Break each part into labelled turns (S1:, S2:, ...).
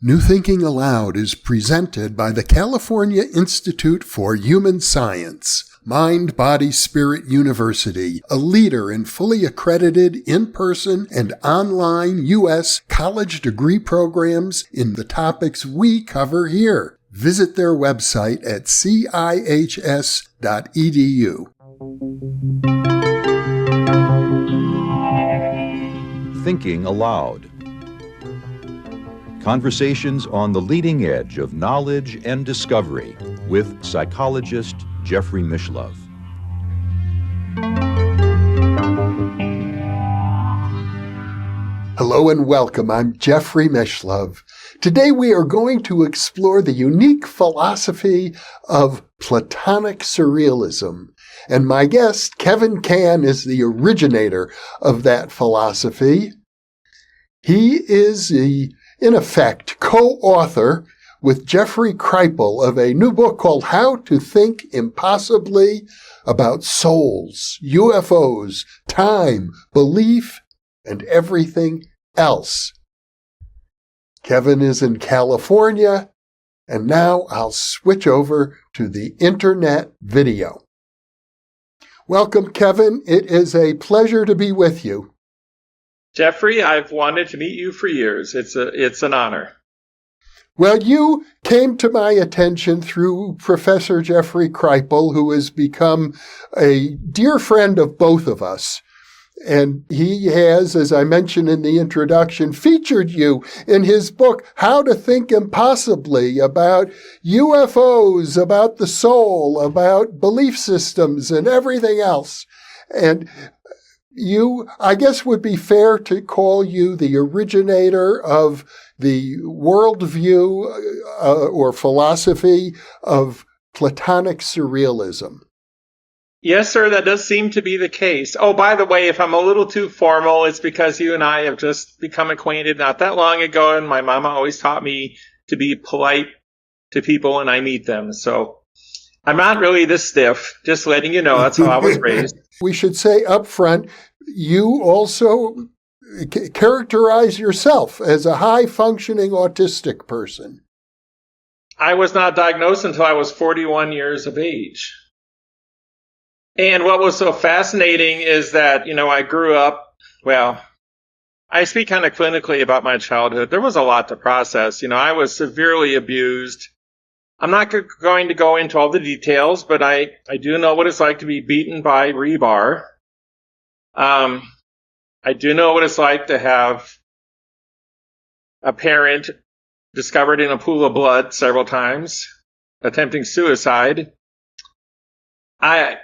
S1: New Thinking Aloud is presented by the California Institute for Human Science, Mind, Body, Spirit University, a leader in fully accredited in-person and online U.S. college degree programs in the topics we cover here. Visit their website at cihs.edu.
S2: Thinking Aloud. Conversations on the leading edge of knowledge and discovery with psychologist Jeffrey Mishlove.
S1: Hello and welcome. I'm Jeffrey Mishlove. Today we are going to explore the unique philosophy of Platonic Surrealism. And my guest, Kevin Cann, is the originator of that philosophy. He is in effect, co-author with Jeffrey Kripal of a new book called How to Think Impossibly About Souls, UFOs, Time, Belief, and Everything Else. Kevin is in California, and now I'll switch over to the internet video. Welcome, Kevin. It is a pleasure to be with you.
S3: Jeffrey, I've wanted to meet you for years. It's an honor.
S1: Well, you came to my attention through Professor Jeffrey Kripal, who has become a dear friend of both of us. And he has, as I mentioned in the introduction, featured you in his book, How to Think Impossibly About UFOs, about the soul, about belief systems, and everything else. And I guess would be fair to call you the originator of the worldview or philosophy of Platonic Surrealism.
S3: Yes, sir, that does seem to be the case. Oh, by the way, if I'm a little too formal, it's because you and I have just become acquainted not that long ago, and my mama always taught me to be polite to people when I meet them. So I'm not really this stiff, just letting you know that's how I was raised.
S1: We should say up front, you also characterize yourself as a high-functioning autistic person.
S3: I was not diagnosed until I was 41 years of age. And what was so fascinating is that, I grew up, I speak kind of clinically about my childhood. There was a lot to process. I was severely abused. I'm not going to go into all the details, but I do know what it's like to be beaten by rebar. I do know what it's like to have a parent discovered in a pool of blood several times, attempting suicide. I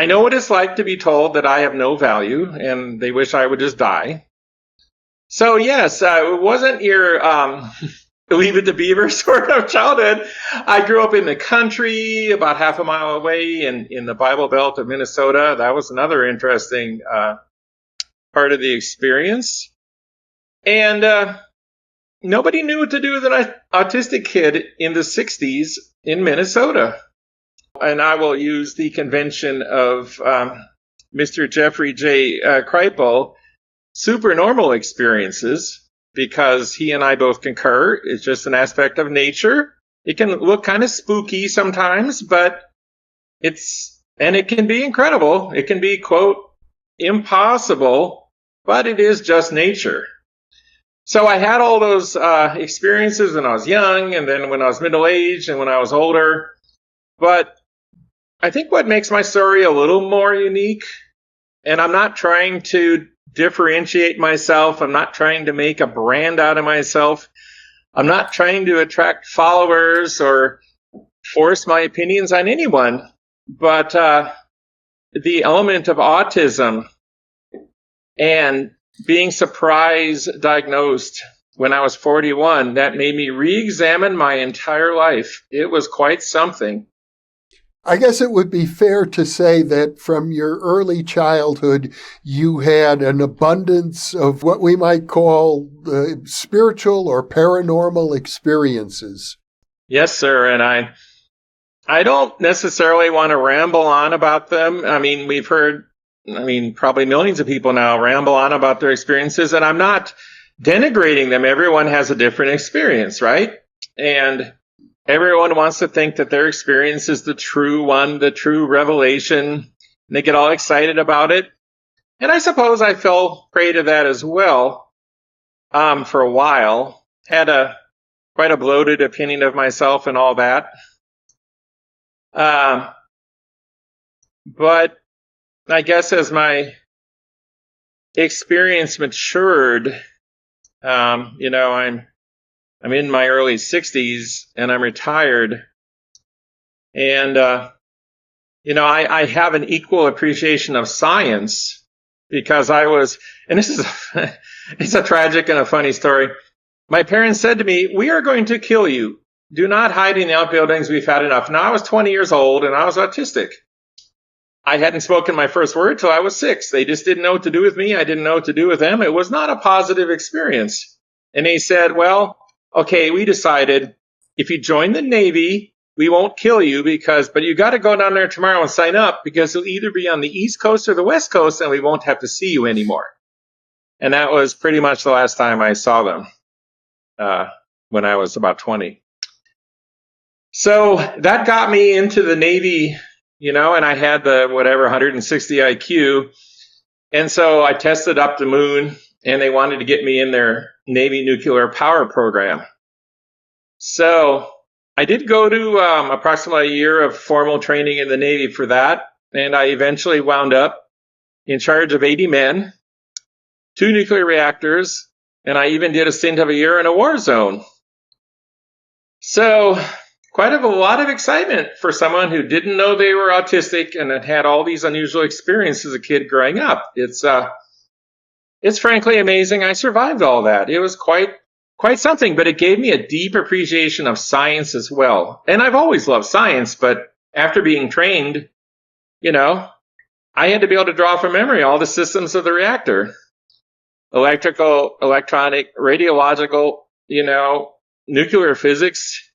S3: know what it's like to be told that I have no value and they wish I would just die. So yes, it wasn't your Leave It to Beaver sort of childhood. I grew up in the country, about half a mile away in the Bible Belt of Minnesota. That was another interesting part of the experience. And nobody knew what to do with an autistic kid in the 60s in Minnesota. And I will use the convention of Mr. Jeffrey J. Kripal, supernormal experiences, because he and I both concur. It's just an aspect of nature. It can look kind of spooky sometimes, but it can be incredible. It can be, quote, impossible, but it is just nature. So I had all those experiences when I was young, and then when I was middle-aged, and when I was older. But I think what makes my story a little more unique, and I'm not trying to differentiate myself, I'm not trying to make a brand out of myself, I'm not trying to attract followers or force my opinions on anyone, but the element of autism and being diagnosed when I was 41, that made me re-examine my entire life. It was quite something.
S1: I guess it would be fair to say that from your early childhood, you had an abundance of what we might call spiritual or paranormal experiences.
S3: Yes, sir. And I don't necessarily want to ramble on about them. I mean, we've heard, probably millions of people now ramble on about their experiences, and I'm not denigrating them. Everyone has a different experience, right? And everyone wants to think that their experience is the true one, the true revelation. And they get all excited about it. And I suppose I fell prey to that as well for a while. Had quite a bloated opinion of myself and all that. But I guess as my experience matured, I'm in my early 60s and I'm retired. And, I have an equal appreciation of science because and this is, it's a tragic and a funny story. My parents said to me, "We are going to kill you. Do not hide in the outbuildings. We've had enough." Now I was 20 years old and I was autistic. I hadn't spoken my first word till I was 6. They just didn't know what to do with me. I didn't know what to do with them. It was not a positive experience. And they said, "Well, okay, we decided if you join the Navy, we won't kill you but you got to go down there tomorrow and sign up because you'll either be on the East Coast or the West Coast and we won't have to see you anymore." And that was pretty much the last time I saw them when I was about 20. So that got me into the Navy, and I had the 160 IQ. And so I tested up the moon and they wanted to get me in their Navy nuclear power program. So I did go to approximately a year of formal training in the Navy for that. And I eventually wound up in charge of 80 men, 2 nuclear reactors, and I even did a stint of a year in a war zone. So quite a lot of excitement for someone who didn't know they were autistic and had all these unusual experiences as a kid growing up. It's frankly amazing I survived all that. It was quite something, but it gave me a deep appreciation of science as well. And I've always loved science, but after being trained, I had to be able to draw from memory all the systems of the reactor. Electrical, electronic, radiological, nuclear physics.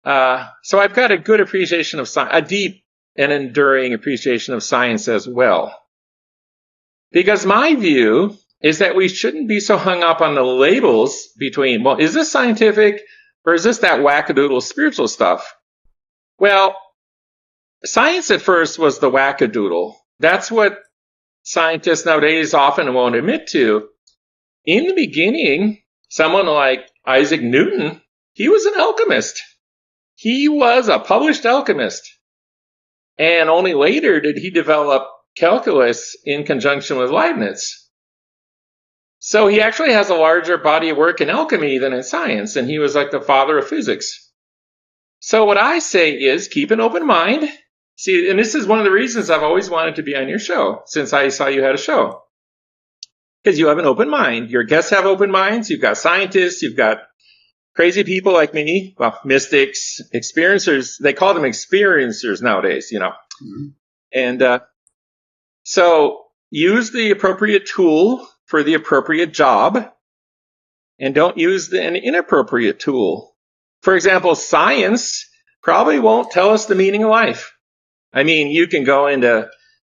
S3: So I've got a good appreciation of science, a deep and enduring appreciation of science as well. Because my view is that we shouldn't be so hung up on the labels between, well, is this scientific or is this that wackadoodle spiritual stuff? Well, science at first was the wackadoodle. That's what scientists nowadays often won't admit to. In the beginning, someone like Isaac Newton, he was an alchemist. He was a published alchemist. And only later did he develop calculus in conjunction with Leibniz. So he actually has a larger body of work in alchemy than in science, and he was like the father of physics. So what I say is keep an open mind. See, and this is one of the reasons I've always wanted to be on your show, since I saw you had a show. Because you have an open mind. Your guests have open minds. You've got scientists. You've got crazy people like me, well, mystics, experiencers. They call them experiencers nowadays, Mm-hmm. And so use the appropriate tool for the appropriate job, and don't use an inappropriate tool. For example, science probably won't tell us the meaning of life. I mean, you can go into,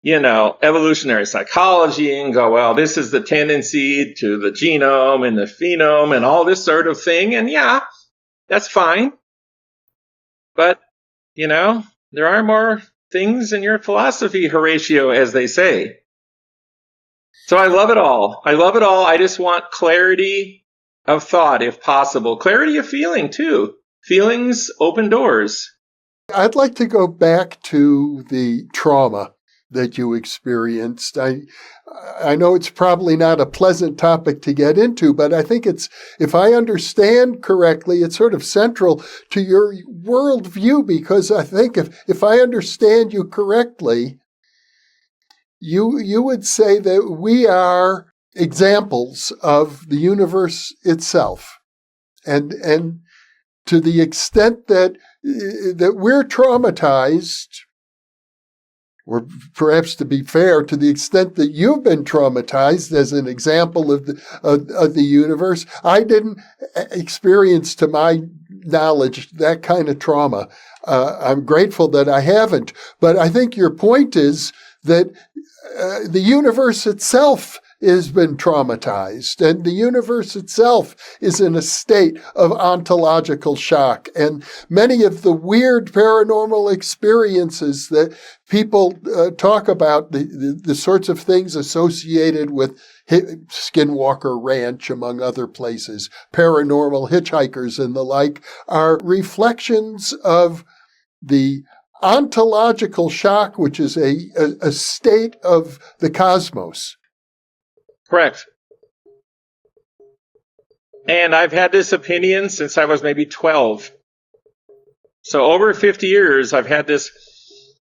S3: evolutionary psychology and go, well, this is the tendency to the genome and the phenome and all this sort of thing. And yeah, that's fine. But, there are more things in your philosophy, Horatio, as they say. So I love it all. I just want clarity of thought, if possible. Clarity of feeling, too. Feelings open doors.
S1: I'd like to go back to the trauma that you experienced. I know it's probably not a pleasant topic to get into, but I think if I understand correctly, it's sort of central to your worldview, because I think if I understand you correctly, you would say that we are examples of the universe itself. And to the extent that we're traumatized, or perhaps to be fair, to the extent that you've been traumatized as an example of the universe, I didn't experience, to my knowledge, that kind of trauma. I'm grateful that I haven't. But I think your point is that the universe itself has been traumatized, and the universe itself is in a state of ontological shock. And many of the weird paranormal experiences that people talk about, the sorts of things associated with Skinwalker Ranch, among other places, paranormal hitchhikers and the like, are reflections of the ontological shock, which is a state of the cosmos.
S3: Correct. And I've had this opinion since I was maybe 12. So over 50 years, I've had this.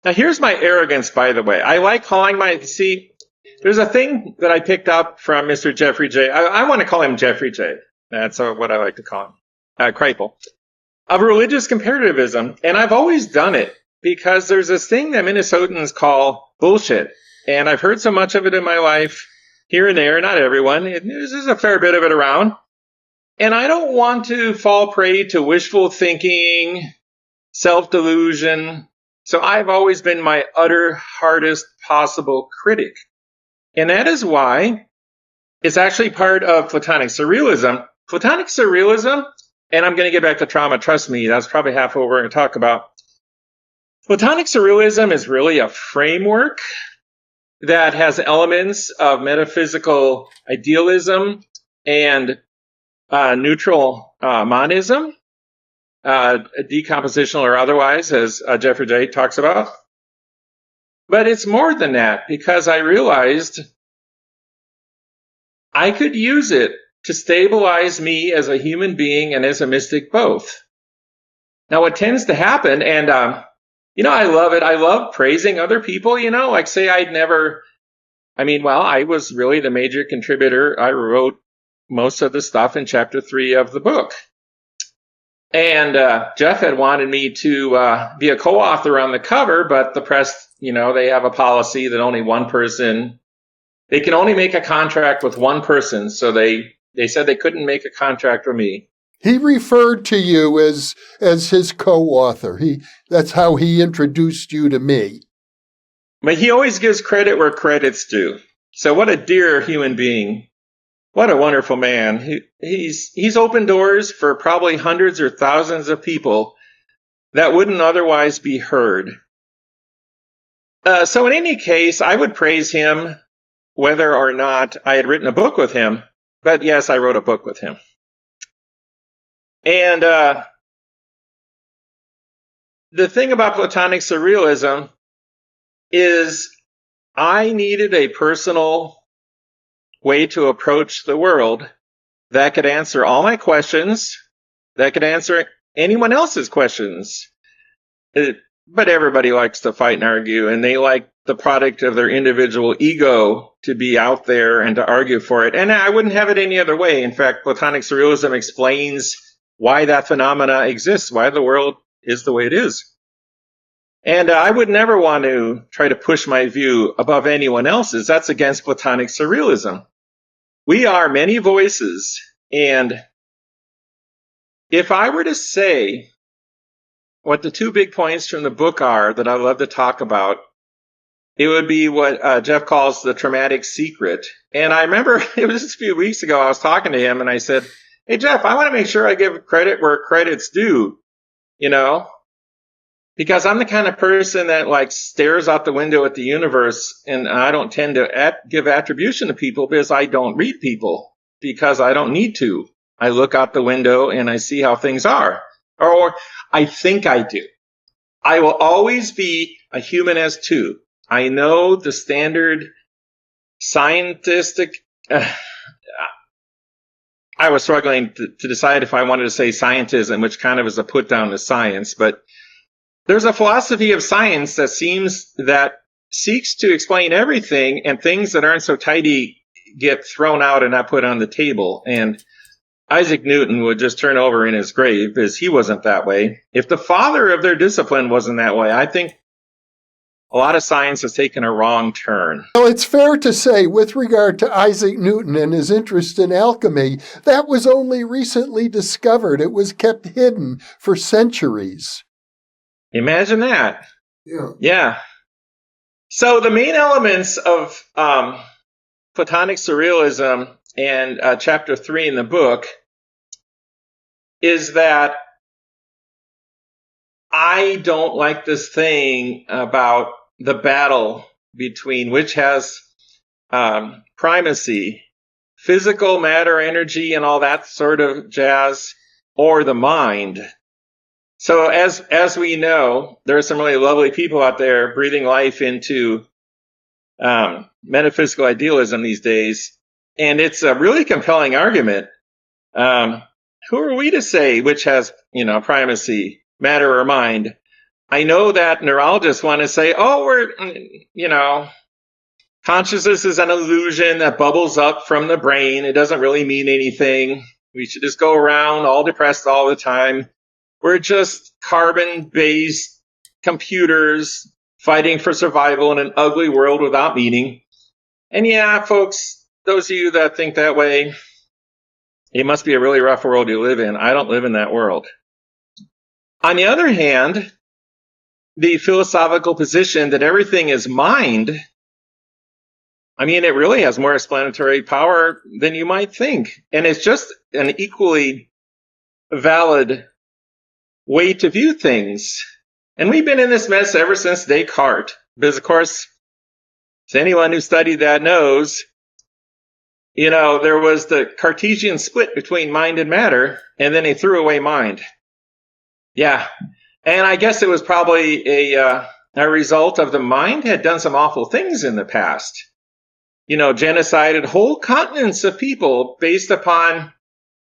S3: Now, here's my arrogance, by the way. I like calling there's a thing that I picked up from Mr. Jeffrey J. I want to call him Jeffrey J. That's what I like to call him. Kripal. Of religious comparativism. And I've always done it because there's this thing that Minnesotans call bullshit. And I've heard so much of it in my life, here and there, not everyone. There's a fair bit of it around. And I don't want to fall prey to wishful thinking, self-delusion. So I've always been my utter hardest possible critic. And that is why it's actually part of Platonic Surrealism. Platonic Surrealism, and I'm going to get back to trauma, trust me, that's probably half of what we're going to talk about. Platonic Surrealism is really a framework that has elements of metaphysical idealism and neutral monism, decompositional or otherwise, as Jeffrey J. talks about. But it's more than that, because I realized I could use it to stabilize me as a human being and as a mystic both. Now, what tends to happen, and I love it. I love praising other people, like say I was really the major contributor. I wrote most of the stuff in chapter 3 of the book. And Jeff had wanted me to be a co-author on the cover, but the press, they have a policy that only one person, they can only make a contract with one person. So they said they couldn't make a contract with me.
S1: He referred to you as his co-author. That's how he introduced you to me.
S3: But he always gives credit where credit's due. So what a dear human being. What a wonderful man. He's opened doors for probably hundreds or thousands of people that wouldn't otherwise be heard. So in any case, I would praise him whether or not I had written a book with him. But yes, I wrote a book with him. And the thing about Platonic Surrealism is I needed a personal way to approach the world that could answer all my questions, that could answer anyone else's questions. But everybody likes to fight and argue, and they like the product of their individual ego to be out there and to argue for it. And I wouldn't have it any other way. In fact, Platonic Surrealism explains why that phenomena exists, why the world is the way it is. And I would never want to try to push my view above anyone else's. That's against Platonic Surrealism. We are many voices, and if I were to say what the two big points from the book are that I love to talk about, it would be what Jeff calls the traumatic secret. And I remember it was just a few weeks ago, I was talking to him and I said, hey, Jeff, I want to make sure I give credit where credit's due, because I'm the kind of person that stares out the window at the universe, and I don't tend to give attribution to people because I don't read people, because I don't need to. I look out the window and I see how things are, or I think I do. I will always be a human as two. I know the standard scientific. I was struggling to decide if I wanted to say scientism, which kind of is a put down to science, but there's a philosophy of science that seeks to explain everything, and things that aren't so tidy get thrown out and not put on the table. And Isaac Newton would just turn over in his grave because he wasn't that way. If the father of their discipline wasn't that way, I think a lot of science has taken a wrong turn.
S1: Well, it's fair to say, with regard to Isaac Newton and his interest in alchemy, that was only recently discovered. It was kept hidden for centuries.
S3: Imagine that.
S1: Yeah.
S3: Yeah. So the main elements of Platonic Surrealism and chapter 3 in the book is that I don't like this thing about the battle between which has primacy, physical matter, energy, and all that sort of jazz, or the mind. So as we know, there are some really lovely people out there breathing life into metaphysical idealism these days, and it's a really compelling argument. Who are we to say which has, primacy, matter or mind? I know that neurologists want to say, consciousness is an illusion that bubbles up from the brain. It doesn't really mean anything. We should just go around all depressed all the time. We're just carbon-based computers fighting for survival in an ugly world without meaning. And yeah, folks, those of you that think that way, it must be a really rough world you live in. I don't live in that world. On the other hand, the philosophical position that everything is mind, it really has more explanatory power than you might think. And it's just an equally valid way to view things. And we've been in this mess ever since Descartes. Because, of course, as anyone who studied that knows, there was the Cartesian split between mind and matter, and then they threw away mind. Yeah. And I guess it was probably a result of the mind had done some awful things in the past. Genocided whole continents of people based upon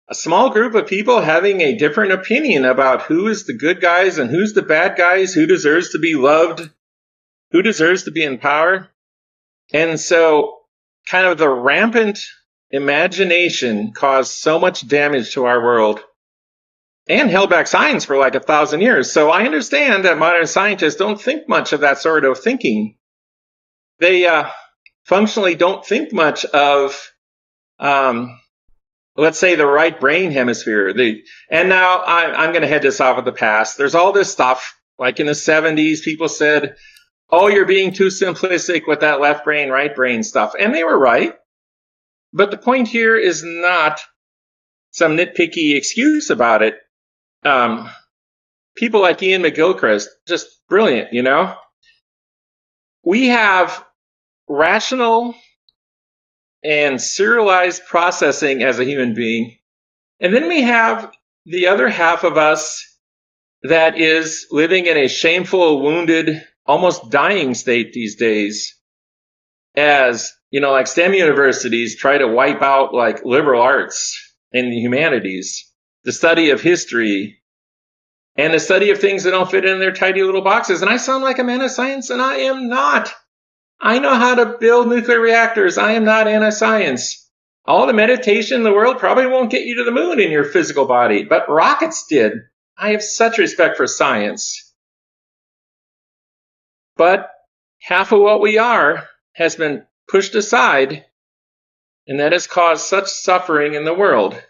S3: a small group of people having a different opinion about who is the good guys and who's the bad guys, who deserves to be loved, who deserves to be in power. And so kind of the rampant imagination caused so much damage to our world and held back science for like 1,000 years. So I understand that modern scientists don't think much of that sort of thinking. They functionally don't think much of let's say the right brain hemisphere. And now I'm going to head this off of the past. There's all this stuff, like in the 70s, people said, oh, you're being too simplistic with that left brain, right brain stuff. And they were right. But the point here is not some nitpicky excuse about it. People like Ian McGilchrist, just brilliant, We have rational and serialized processing as a human being. And then we have the other half of us that is living in a shameful, wounded, almost dying state these days as, like STEM universities try to wipe out like liberal arts and the humanities, the study of history, and the study of things that don't fit in their tidy little boxes. And I sound like a man of science, and I am not. I know how to build nuclear reactors. I am not anti-science. All the meditation in the world probably won't get you to the moon in your physical body, but rockets did. I have such respect for science. But half of what we are has been pushed aside, and that has caused such suffering in the world.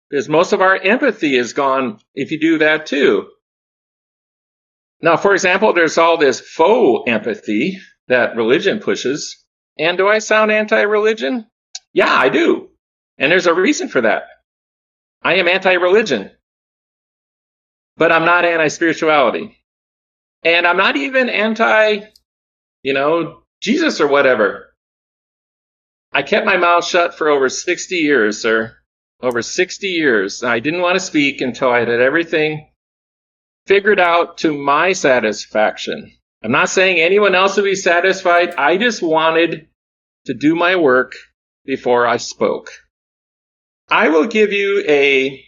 S3: Because most of our empathy is gone if you do that too. Now, for example, there's all this faux empathy that religion pushes. And do I sound anti-religion? Yeah, I do. And there's a reason for that. I am anti-religion. But I'm not anti-spirituality. And I'm not even anti, Jesus or whatever. I kept my mouth shut for over 60 years, sir. Over 60 years. I didn't want to speak until I had everything figured out to my satisfaction. I'm not saying anyone else would be satisfied. I just wanted to do my work before I spoke. I will give you a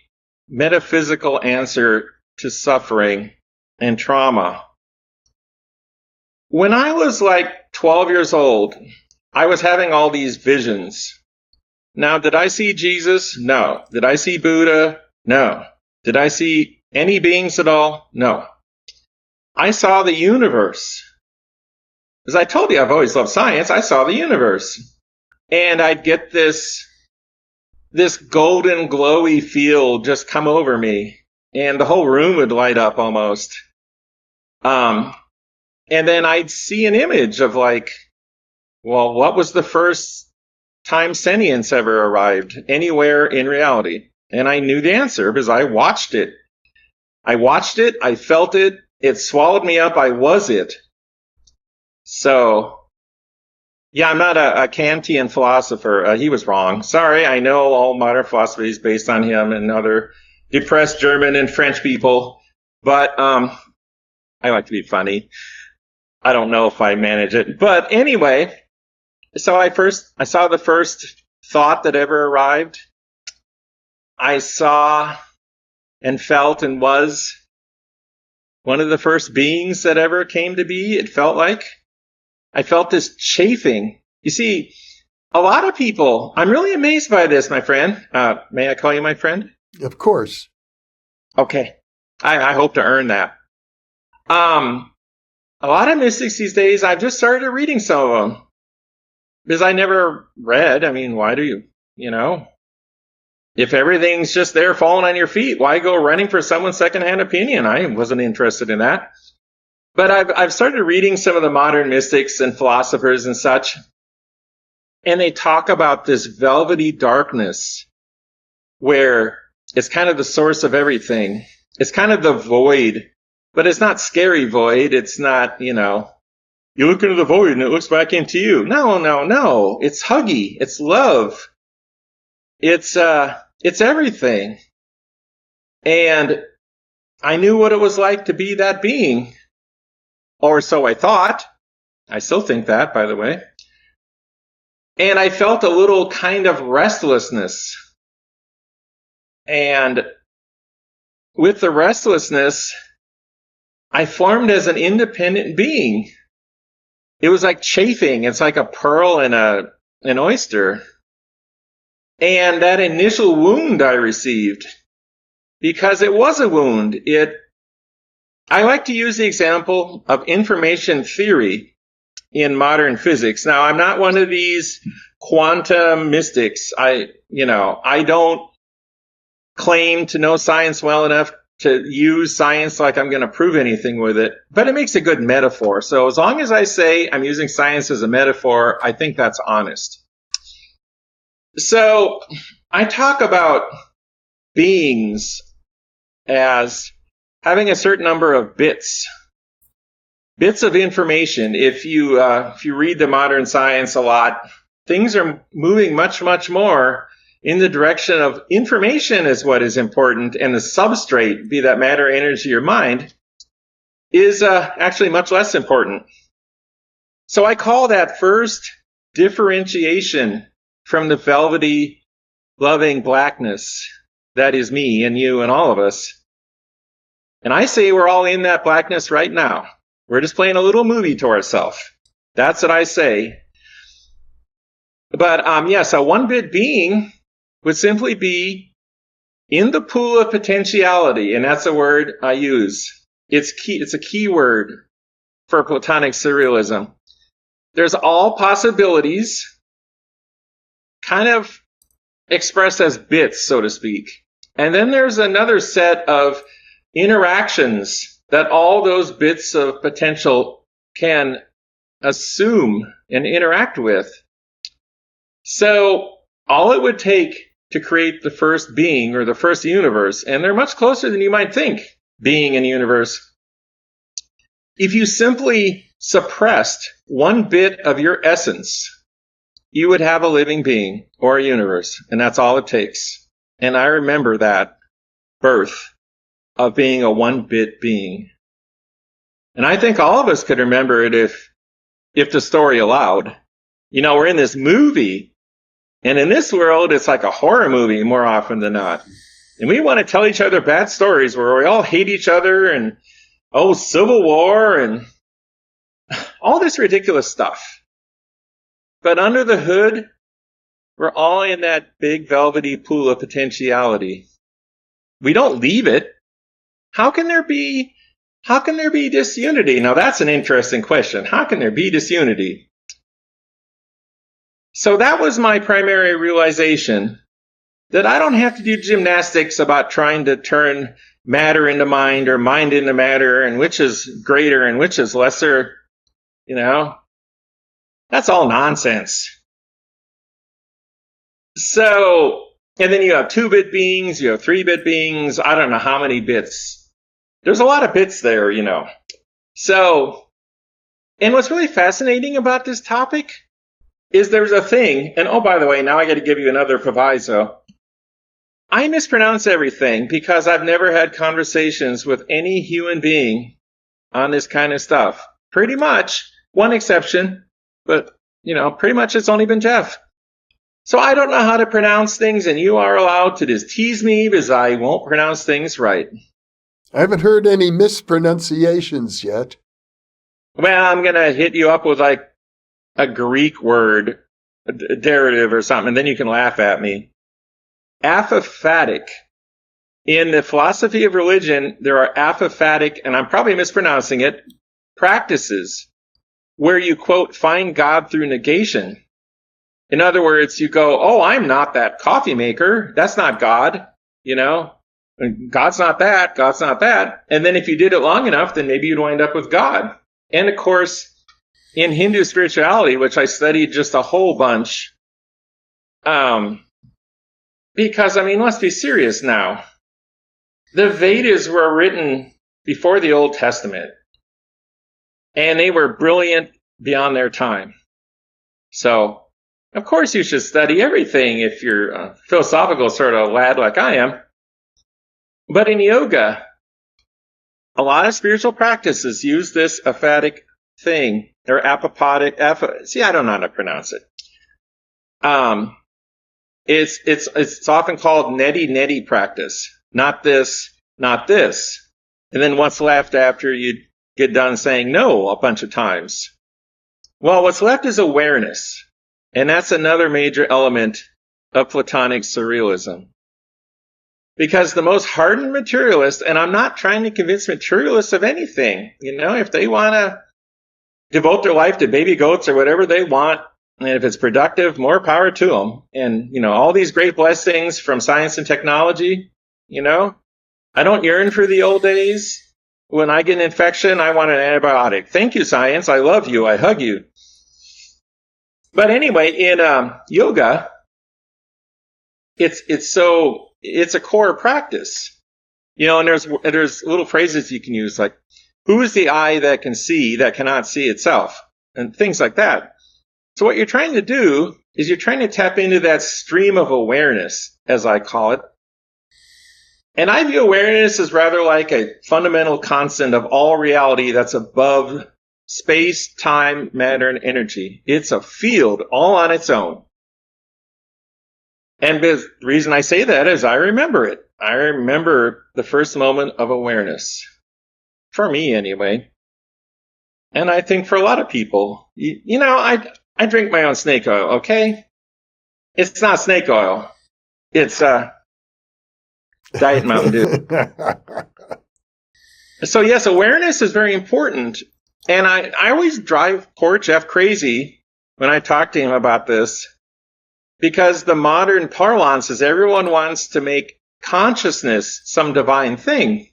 S3: metaphysical answer to suffering and trauma. When I was like 12 years old, I was having all these visions. Now, did I see Jesus? No. Did I see Buddha? No. Did I see any beings at all? No. I saw the universe. As I told you, I've always loved science. I saw the universe. And I'd get this golden glowy feel just come over me. And the whole room would light up almost. And then I'd see an image of what was the first time sentience ever arrived anywhere in reality. And I knew the answer because I watched it. I felt it, it swallowed me up, I was it. So, yeah, I'm not a Kantian philosopher. He was wrong. Sorry, I know all modern philosophy is based on him and other depressed German and French people, but I like to be funny. I don't know if I manage it. But anyway, so I saw the first thought that ever arrived. I saw and felt and was one of the first beings that ever came to be, it felt like. I felt this chafing. You see, a lot of people, I'm really amazed by this, my friend. May I call you my friend?
S1: Of course.
S3: Okay. I hope to earn that. A lot of mystics these days, I've just started reading some of them. Because I never read. I mean, why do you, If everything's just there falling on your feet, why go running for someone's secondhand opinion? I wasn't interested in that. But I've started reading some of the modern mystics and philosophers and such, and they talk about this velvety darkness where it's kind of the source of everything. It's kind of the void, but it's not scary void. It's not, you look into the void and it looks back into you. No. It's huggy. It's love. It's everything. And I knew what it was like to be that being. Or so I thought. I still think that, by the way. And I felt a little kind of restlessness. And with the restlessness, I formed as an independent being. It was like chafing. It's like a pearl in an oyster. And that initial wound I received, because it was a wound, I like to use the example of information theory in modern physics. Now, I'm not one of these quanta mystics. I don't claim to know science well enough to use science like I'm going to prove anything with it, but it makes a good metaphor. So as long as I say I'm using science as a metaphor, I think that's honest. So I talk about beings as having a certain number of bits of information. If you read the modern science a lot, things are moving much, much more in the direction of information is what is important, and the substrate, be that matter, energy, or mind, is actually much less important. So I call that first differentiation from the velvety, loving blackness that is me and you and all of us. And I say we're all in that blackness right now. We're just playing a little movie to ourselves. That's what I say. But yes, a one-bit being would simply be in the pool of potentiality, and that's a word I use. It's a key word for Platonic Surrealism. There's all possibilities kind of expressed as bits, so to speak. And then there's another set of interactions that all those bits of potential can assume and interact with. So all it would take to create the first being or the first universe, and they're much closer than you might think, being and universe, if you simply suppressed one bit of your essence, you would have a living being or a universe, and that's all it takes. And I remember that birth of being a one-bit being. And I think all of us could remember it if the story allowed. We're in this movie, and in this world, it's like a horror movie more often than not. And we want to tell each other bad stories where we all hate each other and, Civil War and all this ridiculous stuff. But under the hood, we're all in that big velvety pool of potentiality. We don't leave it. How can there be disunity? Now that's an interesting question. How can there be disunity? So that was my primary realization, that I don't have to do gymnastics about trying to turn matter into mind or mind into matter and which is greater and which is lesser. That's all nonsense. So, and then you have 2-bit beings, you have 3-bit beings, I don't know how many bits. There's a lot of bits there, you know. So, and what's really fascinating about this topic is there's a thing, and oh, by the way, now I got to give you another proviso. I mispronounce everything because I've never had conversations with any human being on this kind of stuff. Pretty much, one exception, but, you know, pretty much it's only been Jeff. So I don't know how to pronounce things, and you are allowed to just tease me because I won't pronounce things right.
S1: I haven't heard any mispronunciations yet.
S3: Well, I'm going to hit you up with like a Greek word, a derivative or something, and then you can laugh at me. Apophatic. In the philosophy of religion, there are apophatic, and I'm probably mispronouncing it, practices where you, quote, find God through negation. In other words, you go, oh, I'm not that coffee maker. That's not God. You know, God's not that. God's not that. And then if you did it long enough, then maybe you'd wind up with God. And of course, in Hindu spirituality, which I studied just a whole bunch, because, I mean, let's be serious now. The Vedas were written before the Old Testament, and they were brilliant beyond their time. So, of course, you should study everything if you're a philosophical sort of lad like I am. But in yoga, a lot of spiritual practices use this apophatic thing, or apophatic. See, I don't know how to pronounce it. It's often called neti practice. Not this, not this. And then what's left after you get done saying no a bunch of times? Well, what's left is awareness. And that's another major element of Platonic Surrealism. Because the most hardened materialists, and I'm not trying to convince materialists of anything, you know, if they want to devote their life to baby goats or whatever they want, and if it's productive, more power to them. And, you know, all these great blessings from science and technology, you know, I don't yearn for the old days. When I get an infection, I want an antibiotic. Thank you, science. I love you. I hug you. But anyway, in yoga, it's a core practice, you know. And there's little phrases you can use like, "Who is the eye that can see that cannot see itself?" and things like that. So what you're trying to do is you're trying to tap into that stream of awareness, as I call it. And I view awareness as rather like a fundamental constant of all reality that's above space, time, matter, and energy. It's a field all on its own. And the reason I say that is I remember it. I remember the first moment of awareness. For me, anyway. And I think for a lot of people, you know, I drink my own snake oil, okay? It's not snake oil. It's Diet Mountain Dew. So yes, awareness is very important. And I always drive poor Jeff crazy when I talk to him about this, because the modern parlance is everyone wants to make consciousness some divine thing.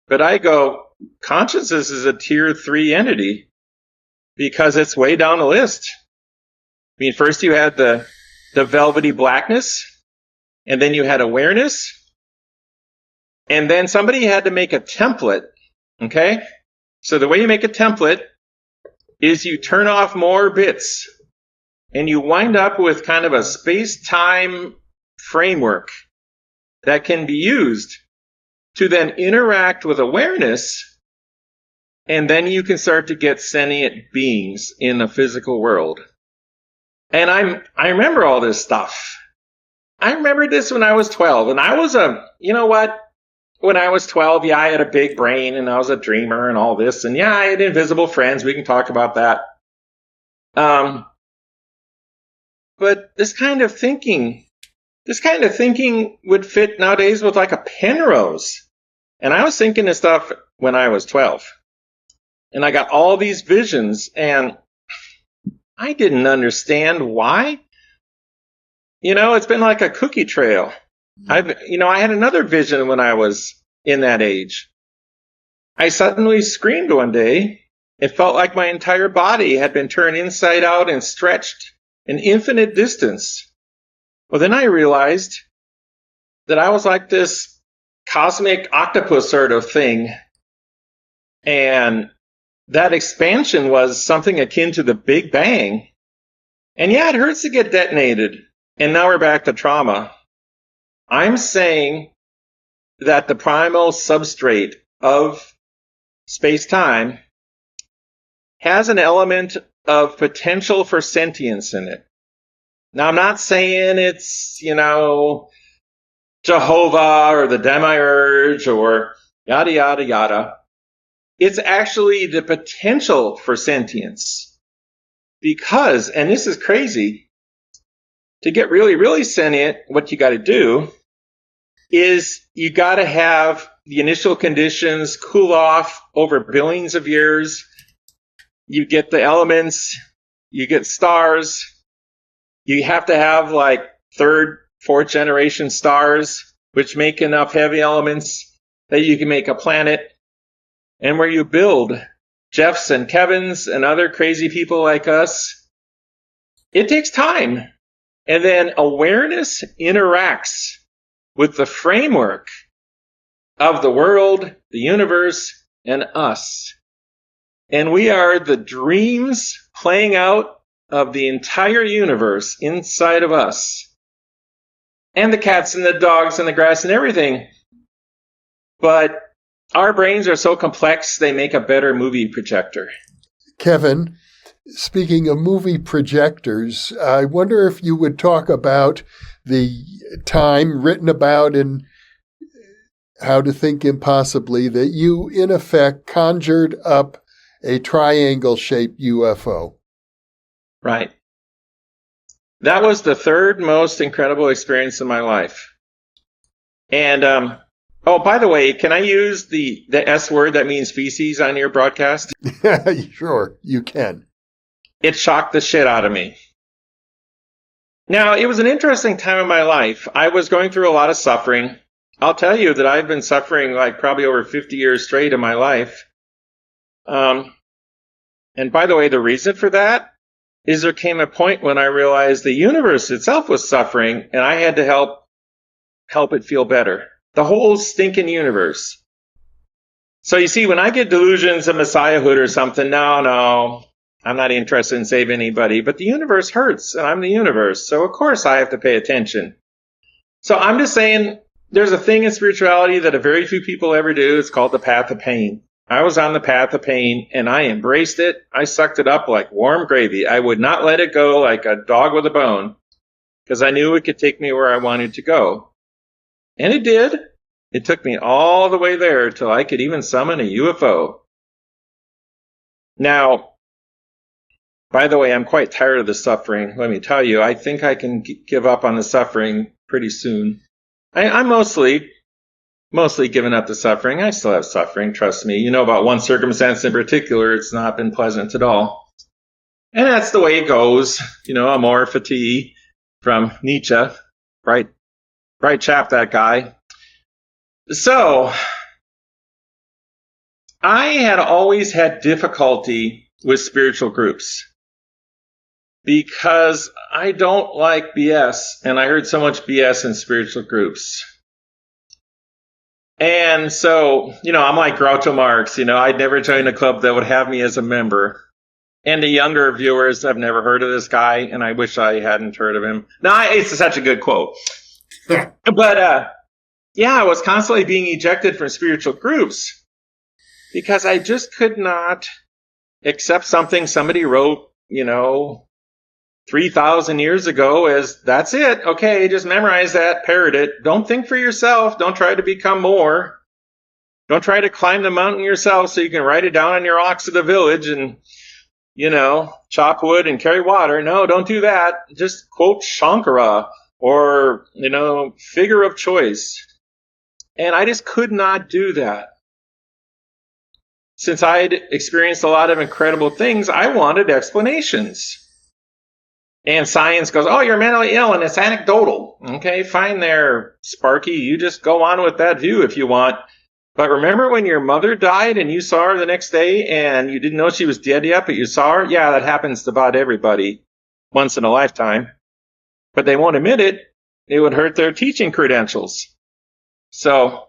S3: But I go, consciousness is a tier 3 entity because it's way down the list. I mean, first you had the velvety blackness, and then you had awareness, and then somebody had to make a template, okay? So the way you make a template is you turn off more bits, and you wind up with kind of a space-time framework that can be used to then interact with awareness, and then you can start to get sentient beings in the physical world. And I remember all this stuff. I remembered this when I was 12, and I was you know what? When I was 12, yeah, I had a big brain, and I was a dreamer and all this, and yeah, I had invisible friends. We can talk about that. But this kind of thinking would fit nowadays with like a Penrose. And I was thinking this stuff when I was 12. And I got all these visions, and I didn't understand why. You know, it's been like a cookie trail. I had another vision when I was in that age. I suddenly screamed one day. It felt like my entire body had been turned inside out and stretched an infinite distance. Well, then I realized that I was like this cosmic octopus sort of thing. And that expansion was something akin to the Big Bang. And yeah, it hurts to get detonated. And now we're back to trauma. I'm saying that the primal substrate of space-time has an element of potential for sentience in it. Now, I'm not saying it's, Jehovah or the Demiurge or yada, yada, yada. It's actually the potential for sentience. Because, and this is crazy, to get really, really sentient, what you got to do is you got to have the initial conditions cool off over billions of years. You get the elements, you get stars. You have to have like third, fourth generation stars, which make enough heavy elements that you can make a planet. And where you build Jeffs and Kevins and other crazy people like us, it takes time. And then awareness interacts with the framework of the world, the universe, and us. And we are the dreams playing out of the entire universe inside of us. And the cats and the dogs and the grass and everything. But our brains are so complex, they make a better movie projector.
S1: Kevin, speaking of movie projectors, I wonder if you would talk about the time written about in How to Think Impossibly that you, in effect, conjured up a triangle-shaped UFO.
S3: Right. That was the third most incredible experience in my life. And, oh, by the way, can I use the S word that means feces on your broadcast?
S1: Sure, you can.
S3: It shocked the shit out of me. Now, it was an interesting time in my life. I was going through a lot of suffering. I'll tell you that I've been suffering like probably over 50 years straight in my life. And by the way, the reason for that is there came a point when I realized the universe itself was suffering and I had to help it feel better. The whole stinking universe. So you see, when I get delusions of messiahhood or something, no, I'm not interested in saving anybody, but the universe hurts and I'm the universe. So of course I have to pay attention. So I'm just saying there's a thing in spirituality that a very few people ever do. It's called the path of pain. I was on the path of pain and I embraced it. I sucked it up like warm gravy. I would not let it go like a dog with a bone because I knew it could take me where I wanted to go. And it did. It took me all the way there till I could even summon a UFO. Now, by the way, I'm quite tired of the suffering. Let me tell you, I think I can give up on the suffering pretty soon. I'm mostly given up the suffering. I still have suffering, trust me. You know about one circumstance in particular, it's not been pleasant at all. And that's the way it goes. Amor fati from Nietzsche. Bright chap, that guy. So, I had always had difficulty with spiritual groups because I don't like BS, and I heard so much BS in spiritual groups. And so, I'm like Groucho Marx, I'd never join a club that would have me as a member. And the younger viewers have never heard of this guy, and I wish I hadn't heard of him. No, it's such a good quote. But, I was constantly being ejected from spiritual groups because I just could not accept something somebody wrote, 3,000 years ago as, that's it, okay, just memorize that, parrot it. Don't think for yourself. Don't try to become more. Don't try to climb the mountain yourself so you can write it down on your ox of the village and, chop wood and carry water. No, don't do that. Just quote Shankara or, figure of choice. And I just could not do that. Since I'd experienced a lot of incredible things, I wanted explanations. And science goes, oh, you're mentally ill and it's anecdotal. Okay, fine there, Sparky. You just go on with that view if you want. But remember when your mother died and you saw her the next day and you didn't know she was dead yet, but you saw her? Yeah, that happens to about everybody once in a lifetime. But they won't admit it it would hurt their teaching credentials. So,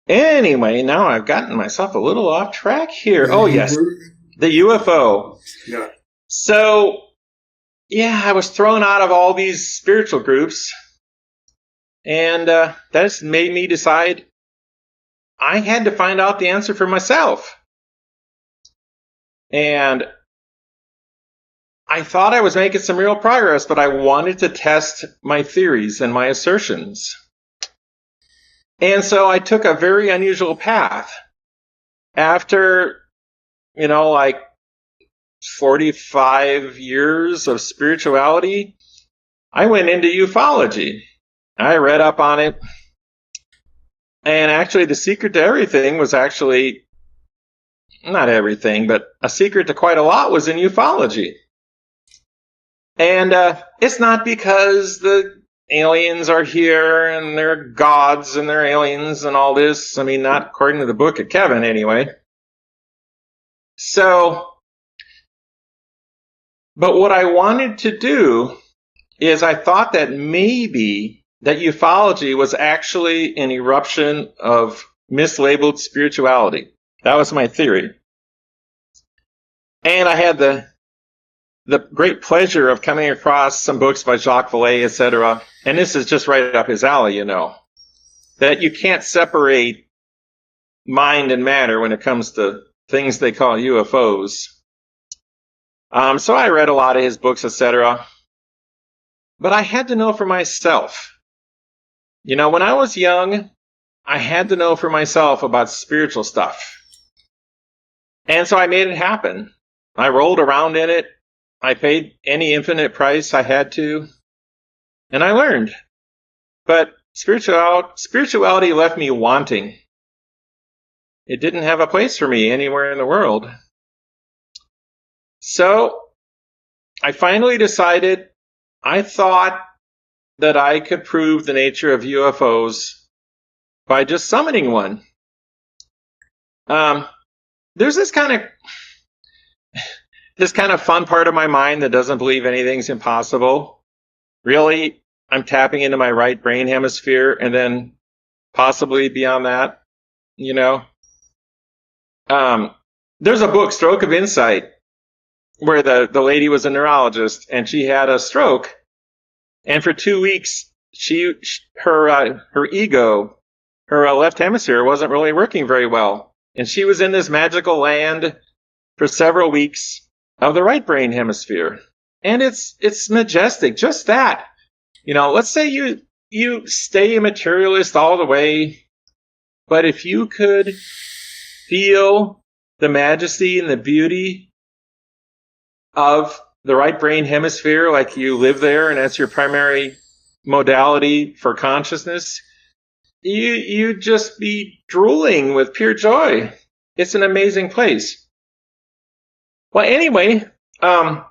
S3: anyway, now I've gotten myself a little off track here. Oh, yes, the UFO.
S1: Yeah.
S3: So, yeah, I was thrown out of all these spiritual groups, and that's made me decide I had to find out the answer for myself. And I thought I was making some real progress, but I wanted to test my theories and my assertions. And so I took a very unusual path. After, like 45 years of spirituality, I went into ufology. I read up on it. And actually, the secret to everything was actually, not everything, but a secret to quite a lot was in ufology. And it's not because the aliens are here and they're gods and they're aliens and all this. I mean, not according to the book of Kevin, anyway. So, but what I wanted to do is I thought that maybe that ufology was actually an eruption of mislabeled spirituality. That was my theory. And I had the great pleasure of coming across some books by Jacques Vallée, etc. And this is just right up his alley, that you can't separate mind and matter when it comes to things they call UFOs. So I read a lot of his books, etc. But I had to know for myself. When I was young, I had to know for myself about spiritual stuff. And so I made it happen. I rolled around in it. I paid any infinite price I had to, and I learned. But spirituality left me wanting. It didn't have a place for me anywhere in the world. So I finally decided I thought that I could prove the nature of UFOs by just summoning one. There's this kind of fun part of my mind that doesn't believe anything's impossible. Really, I'm tapping into my right brain hemisphere and then possibly beyond that, There's a book, Stroke of Insight, where the lady was a neurologist and she had a stroke. And for 2 weeks, her ego, her left hemisphere wasn't really working very well. And she was in this magical land for several weeks of the right brain hemisphere. And it's majestic, just that. Let's say you stay a materialist all the way, but if you could feel the majesty and the beauty of the right brain hemisphere, like you live there and that's your primary modality for consciousness, you'd just be drooling with pure joy. It's an amazing place. Well, anyway, I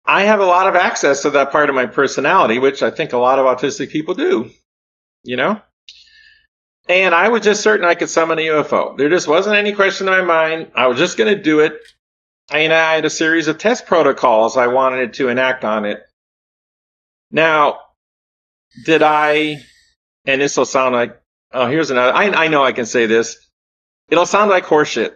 S3: have a lot of access to that part of my personality, which I think a lot of autistic people do, And I was just certain I could summon a UFO. There just wasn't any question in my mind. I was just going to do it. I had a series of test protocols I wanted to enact on it. Now, did I, and this will sound like, here's another, I know I can say this. It'll sound like horseshit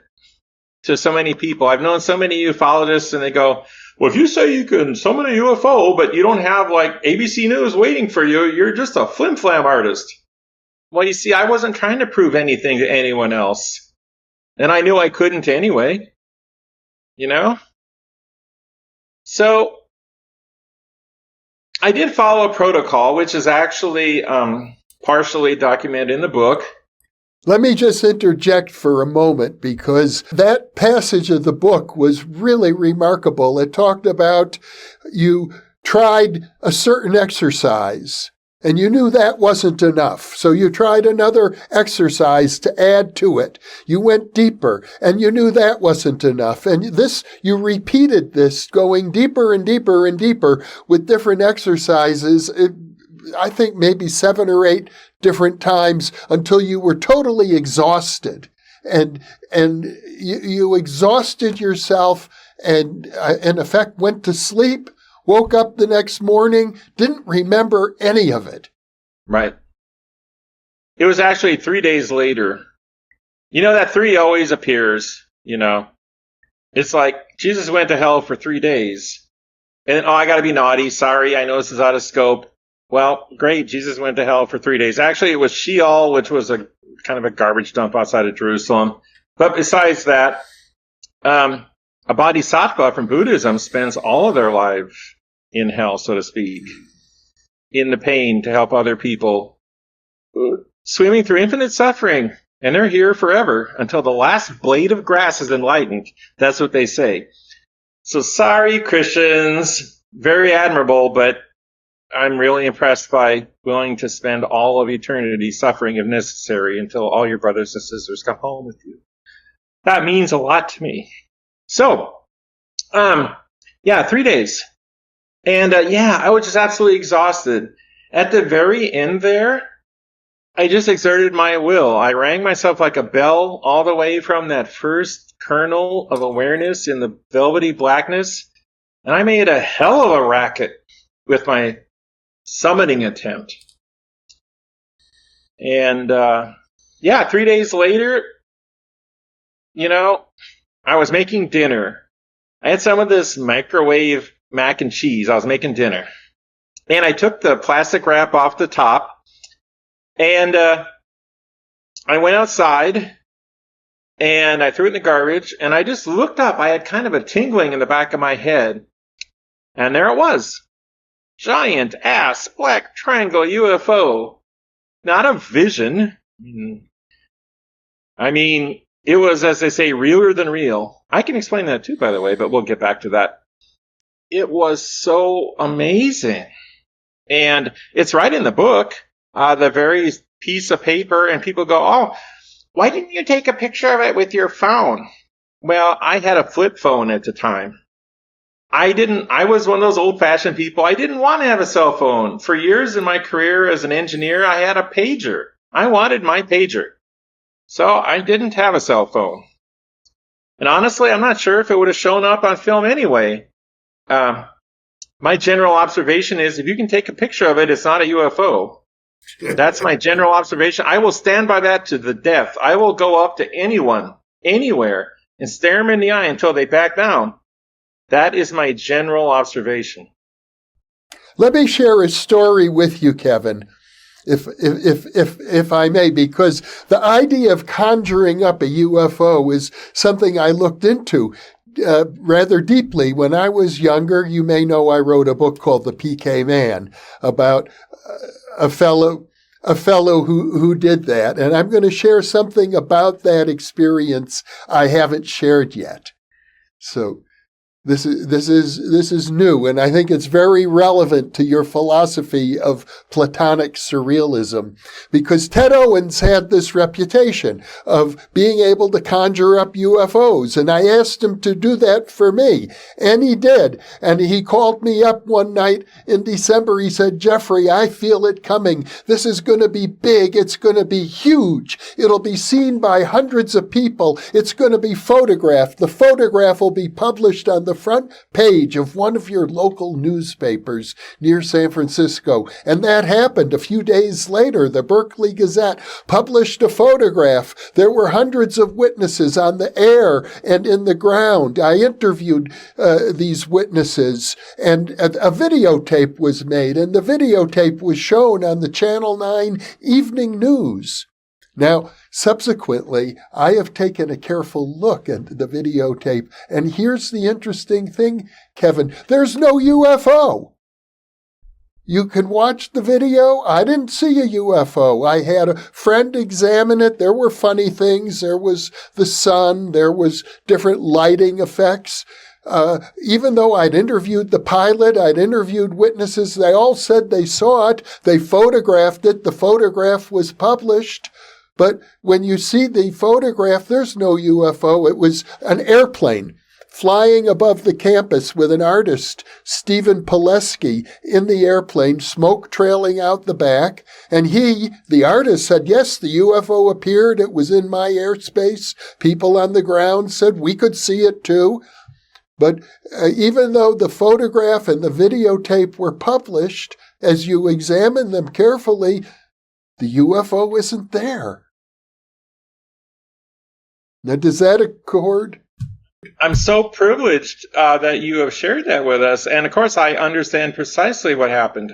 S3: to so many people. I've known so many ufologists and they go, well, if you say you can summon a UFO, but you don't have like ABC News waiting for you, you're just a flim-flam artist. Well, you see, I wasn't trying to prove anything to anyone else. And I knew I couldn't anyway. So I did follow a protocol, which is actually partially documented in the book.
S1: Let me just interject for a moment, because that passage of the book was really remarkable. It talked about you tried a certain exercise and you knew that wasn't enough. So you tried another exercise to add to it. You went deeper and you knew that wasn't enough. And you repeated this, going deeper and deeper and deeper with different exercises. I think maybe 7 or 8 different times until you were totally exhausted. And you exhausted yourself and in effect went to sleep, woke up the next morning, didn't remember any of it.
S3: Right. It was actually 3 days later. You know, that 3 always appears, you know. It's like Jesus went to hell for 3 days. And, I got to be naughty. Sorry, I know this is out of scope. Well, great. Jesus went to hell for 3 days. Actually, it was Sheol, which was a kind of a garbage dump outside of Jerusalem. But besides that, a bodhisattva from Buddhism spends all of their life in hell, so to speak, in the pain to help other people, swimming through infinite suffering. And they're here forever until the last blade of grass is enlightened. That's what they say. So sorry, Christians. Very admirable, but I'm really impressed by willing to spend all of eternity suffering if necessary until all your brothers and sisters come home with you. That means a lot to me. So, 3 days. And, I was just absolutely exhausted. At the very end there, I just exerted my will. I rang myself like a bell all the way from that first kernel of awareness in the velvety blackness. And I made a hell of a racket with my summiting attempt. And, 3 days later, I was making dinner. I had some of this microwave mac and cheese. I was making dinner. And I took the plastic wrap off the top. And I went outside. And I threw it in the garbage. And I just looked up. I had kind of a tingling in the back of my head. And there it was. Giant ass black triangle UFO. Not a vision. I mean, it was, as they say, realer than real. I can explain that too, by the way, but we'll get back to that. It was so amazing. And it's right in the book, the very piece of paper, and people go, oh, why didn't you take a picture of it with your phone? Well, I had a flip phone at the time. I was one of those old-fashioned people. I didn't want to have a cell phone. For years in my career as an engineer, I had a pager. I wanted my pager. So I didn't have a cell phone. And honestly, I'm not sure if it would have shown up on film anyway. My general observation is if you can take a picture of it, it's not a UFO. That's my general observation. I will stand by that to the death. I will go up to anyone, anywhere, and stare them in the eye until they back down. That is my general observation.
S1: Let me share a story with you, Kevin, if I may, because the idea of conjuring up a UFO is something I looked into rather deeply. When I was younger, you may know I wrote a book called The PK Man about a fellow who did that. And I'm going to share something about that experience I haven't shared yet. So this is new, and I think it's very relevant to your philosophy of Platonic Surrealism, because Ted Owens had this reputation of being able to conjure up UFOs, and I asked him to do that for me, and he did. And he called me up one night in December. He said, Jeffrey, I feel it coming. This is going to be big. It's going to be huge. It'll be seen by hundreds of people. It's going to be photographed. The photograph will be published on the front page of one of your local newspapers near San Francisco. And that happened. A few days later, the Berkeley Gazette published a photograph. There were hundreds of witnesses on the air and in the ground. I interviewed these witnesses, and a videotape was made, and the videotape was shown on the Channel 9 Evening News. Now, subsequently, I have taken a careful look at the videotape, and here's the interesting thing, Kevin. There's no UFO. You can watch the video. I didn't see a UFO. I had a friend examine it. There were funny things. There was the sun. There was different lighting effects. Even though I'd interviewed the pilot, I'd interviewed witnesses, they all said they saw it. They photographed it. The photograph was published. But when you see the photograph, there's no UFO. It was an airplane flying above the campus with an artist, Stephen Pileski, in the airplane, smoke trailing out the back. And he, the artist, said, yes, the UFO appeared. It was in my airspace. People on the ground said we could see it too. But even though the photograph and the videotape were published, as you examine them carefully, the UFO isn't there. Now, does that accord?
S3: I'm so privileged that you have shared that with us. And of course, I understand precisely what happened.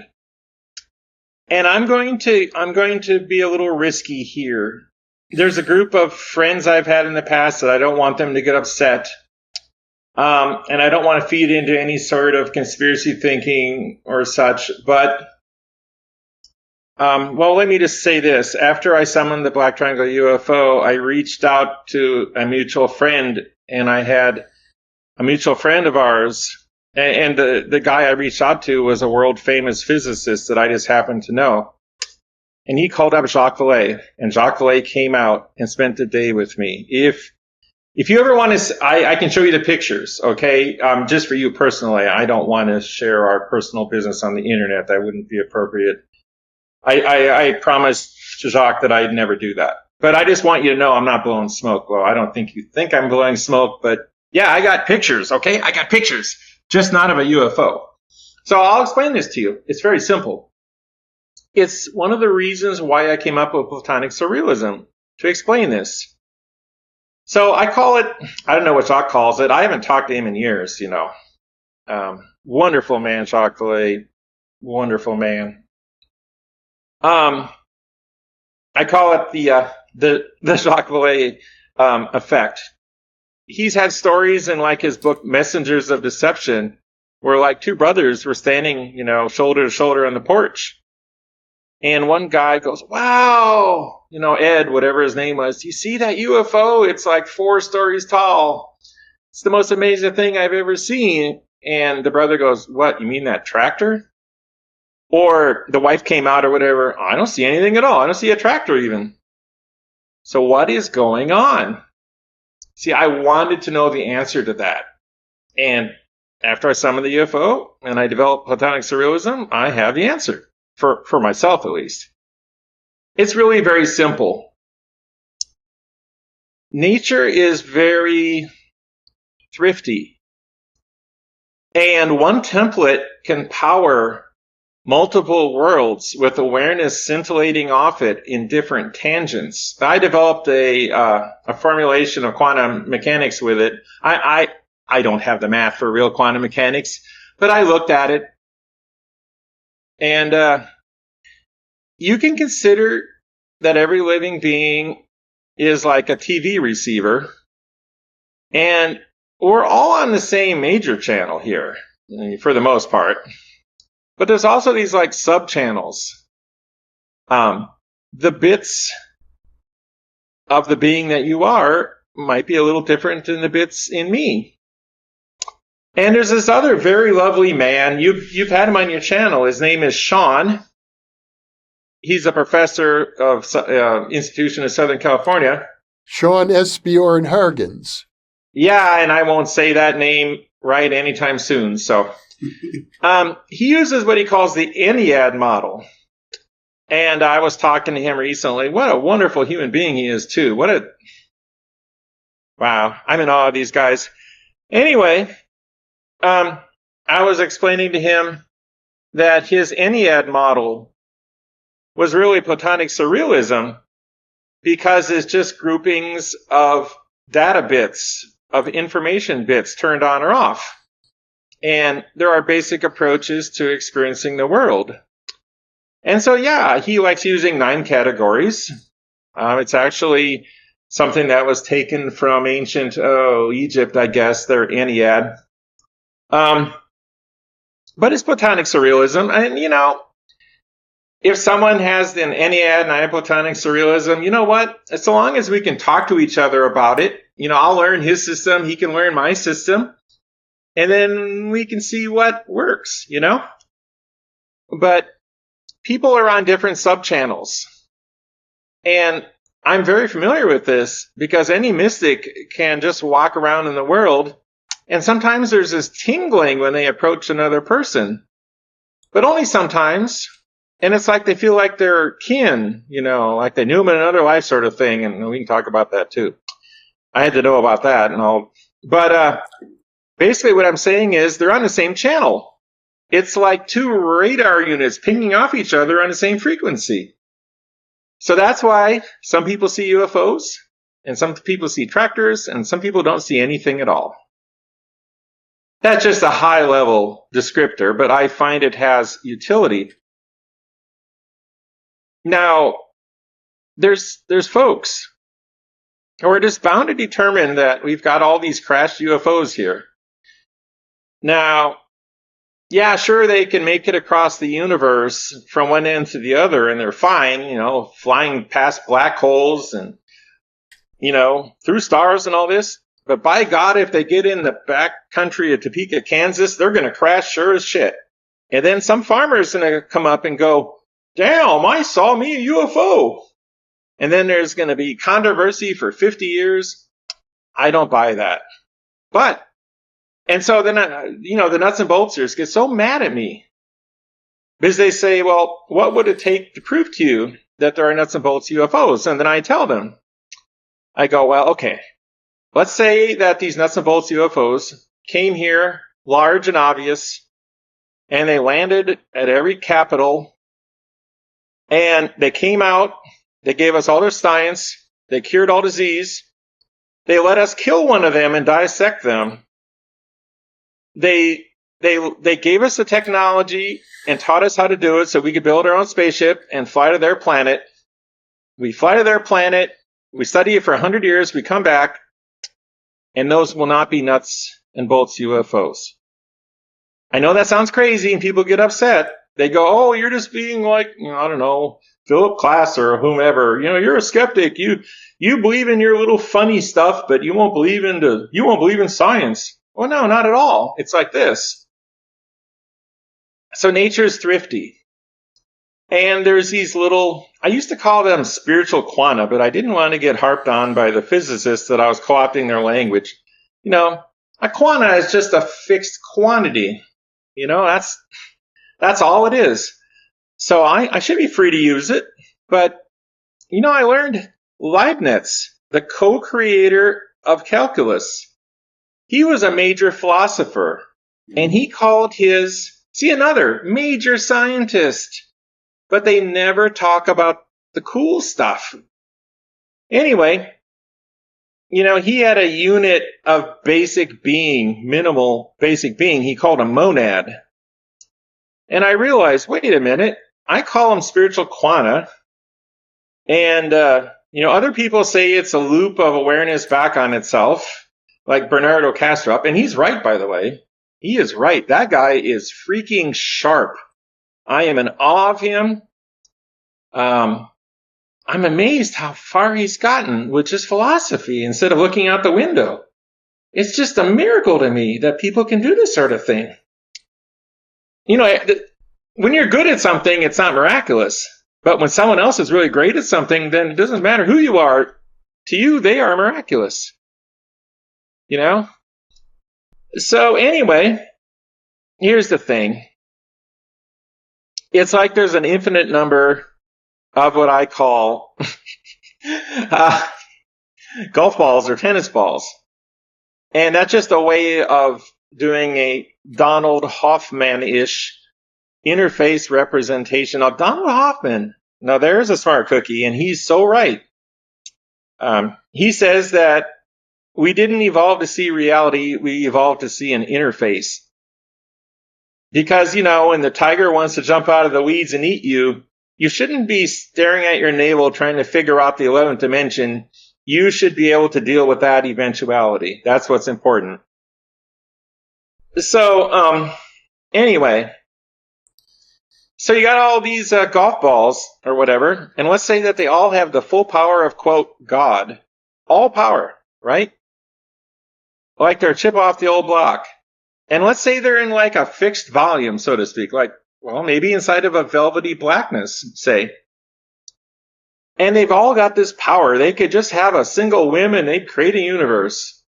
S3: And I'm going to be a little risky here. There's a group of friends I've had in the past that I don't want them to get upset. And I don't want to feed into any sort of conspiracy thinking or such. But, well, let me just say this. After I summoned the Black Triangle UFO, I reached out to a mutual friend, and I had a mutual friend of ours. And the guy I reached out to was a world famous physicist that I just happened to know. And he called up Jacques Vallée, and Jacques Vallée came out and spent the day with me. If you ever want to, I can show you the pictures, okay? Just for you personally, I don't want to share our personal business on the internet. That wouldn't be appropriate. I promised Jacques that I'd never do that. But I just want you to know I'm not blowing smoke. Well, I don't think you think I'm blowing smoke, but yeah, I got pictures, okay? I got pictures, just not of a UFO. So I'll explain this to you. It's very simple. It's one of the reasons why I came up with Platonic Surrealism, to explain this. So I call it, I don't know what Jacques calls it. I haven't talked to him in years, you know. Wonderful man, Jacques Vallée. Wonderful man. I call it the Jacques Vallée effect. He's had stories in like his book Messengers of Deception where like two brothers were standing, you know, shoulder to shoulder on the porch. And one guy goes, wow, you know, Ed, whatever his name was, you see that UFO? It's like 4 stories tall. It's the most amazing thing I've ever seen. And the brother goes, what, you mean that tractor? Or the wife came out or whatever, I don't see anything at all. I don't see a tractor even. So what is going on? See, I wanted to know the answer to that. And after I summoned the UFO and I developed Platonic Surrealism, I have the answer. For myself, at least. It's really very simple. Nature is very thrifty. And one template can power multiple worlds with awareness scintillating off it in different tangents. I developed a formulation of quantum mechanics with it. I don't have the math for real quantum mechanics, but I looked at it. And you can consider that every living being is like a TV receiver. And we're all on the same major channel here, for the most part. But there's also these like sub-channels. The bits of the being that you are might be a little different than the bits in me. And there's this other very lovely man. You've had him on your channel. His name is Sean. He's a professor of institution in Southern California.
S1: Sean S. Bjorn Hargens.
S3: Yeah, and I won't say that name right anytime soon. So he uses what he calls the Ennead model. And I was talking to him recently. What a wonderful human being he is, too. Wow, I'm in awe of these guys. Anyway, I was explaining to him that his Ennead model was really Platonic Surrealism because it's just groupings of data bits, of information bits turned on or off. And there are basic approaches to experiencing the world. And so, yeah, he likes using 9 categories. It's actually something that was taken from ancient Egypt, I guess, their Ennead. But it's Platonic Surrealism. And, you know, if someone has an Ennead and I have Platonic Surrealism, you know what? As long as we can talk to each other about it, you know, I'll learn his system, he can learn my system, and then we can see what works, you know? But people are on different sub-channels. And I'm very familiar with this because any mystic can just walk around in the world, and sometimes there's this tingling when they approach another person. But only sometimes. And it's like they feel like they're kin, you know, like they knew them in another life sort of thing. And we can talk about that too. I had to know about that and all. But basically what I'm saying is they're on the same channel. It's like two radar units pinging off each other on the same frequency. So that's why some people see UFOs, and some people see tractors, and some people don't see anything at all. That's just a high-level descriptor, but I find it has utility. Now, there's folks who are just bound to determine that we've got all these crashed UFOs here. Now, yeah, sure, they can make it across the universe from one end to the other, and they're fine, flying past black holes and, through stars and all this. But by God, if they get in the back country of Topeka, Kansas, they're going to crash sure as shit. And then some farmer's going to come up and go, damn, I saw me a UFO. And then there's going to be controversy for 50 years. I don't buy that. And so then, the nuts and bolters get so mad at me because they say, well, what would it take to prove to you that there are nuts and bolts UFOs? And then I tell them, I go, well, okay, let's say that these nuts and bolts UFOs came here large and obvious, and they landed at every capital, and they came out, they gave us all their science, they cured all disease, they let us kill one of them and dissect them. They gave us the technology and taught us how to do it so we could build our own spaceship and fly to their planet. We fly to their planet, we study it for 100 years, we come back, and those will not be nuts and bolts UFOs. I know that sounds crazy and people get upset. They go, oh, you're just being like, I don't know, Philip Klass or whomever. You're a skeptic. You believe in your little funny stuff, but you won't believe in science. Well, no, not at all. It's like this. So nature's thrifty. And there's these little, I used to call them spiritual quanta, but I didn't want to get harped on by the physicists that I was co-opting their language. A quanta is just a fixed quantity. That's all it is. So I should be free to use it. But, I learned Leibniz, the co-creator of calculus. He was a major philosopher, and he called another major scientist, but they never talk about the cool stuff. Anyway, he had a unit of basic being, minimal basic being, he called a monad. And I realized, wait a minute, I call them spiritual quanta, and, other people say it's a loop of awareness back on itself, like Bernardo Kastrup, and he's right, by the way. He is right. That guy is freaking sharp. I am in awe of him. I'm amazed how far he's gotten with just philosophy instead of looking out the window. It's just a miracle to me that people can do this sort of thing. When you're good at something, it's not miraculous. But when someone else is really great at something, then it doesn't matter who you are. To you, they are miraculous. So anyway, here's the thing. It's like there's an infinite number of what I call golf balls or tennis balls. And that's just a way of doing a Donald Hoffman-ish interface representation of Donald Hoffman. Now there's a smart cookie, and he's so right. He says that we didn't evolve to see reality, we evolved to see an interface. Because, when the tiger wants to jump out of the weeds and eat you, you shouldn't be staring at your navel trying to figure out the 11th dimension. You should be able to deal with that eventuality. That's what's important. So, anyway. So you got all these golf balls or whatever, and let's say that they all have the full power of, quote, God. All power, right? Like they're a chip off the old block. And let's say they're in like a fixed volume, so to speak, like, well, maybe inside of a velvety blackness, say. And they've all got this power. They could just have a single whim and they'd create a universe.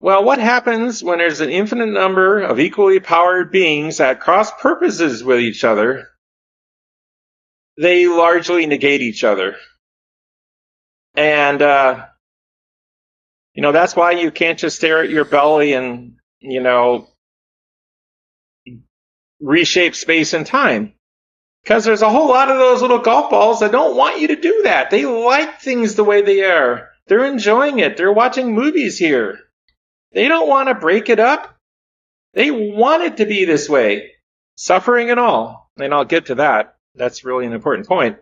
S3: Well, what happens when there's an infinite number of equally powered beings that cross purposes with each other? They largely negate each other. And, that's why you can't just stare at your belly and reshape space and time. Because there's a whole lot of those little golf balls that don't want you to do that. They like things the way they are. They're enjoying it. They're watching movies here. They don't want to break it up. They want it to be this way. Suffering and all. And I'll get to that. That's really an important point.